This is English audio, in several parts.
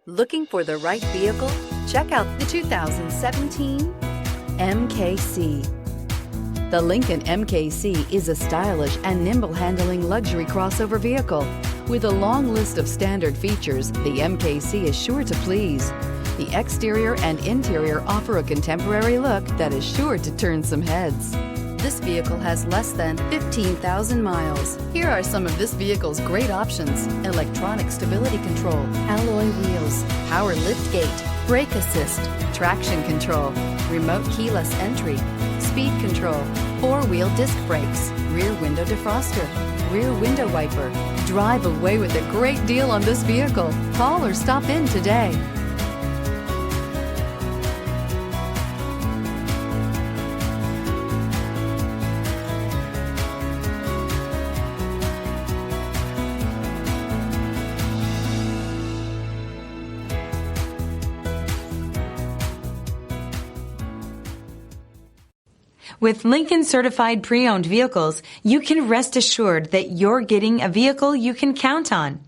Looking for the right vehicle? Check out the 2017 MKC. The Lincoln MKC is a stylish and nimble handling luxury crossover vehicle. With a long list of standard features, the MKC is sure to please. The exterior and interior offer a contemporary look that is sure to turn some heads. This vehicle has less than 15,000 miles. Here are some of this vehicle's great options: electronic stability control, alloy wheels, power liftgate, brake assist, traction control, remote keyless entry, speed control, four-wheel disc brakes, rear window defroster, rear window wiper. Drive away with a great deal on this vehicle. Call or stop in today. With Lincoln certified pre-owned vehicles, you can rest assured that you're getting a vehicle you can count on.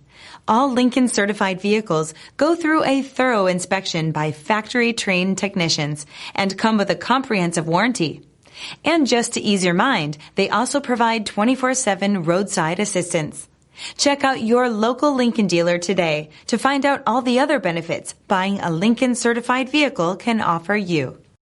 All Lincoln certified vehicles go through a thorough inspection by factory trained technicians and come with a comprehensive warranty. And just to ease your mind, they also provide 24/7 roadside assistance. Check out your local Lincoln dealer today to find out all the other benefits buying a Lincoln certified vehicle can offer you.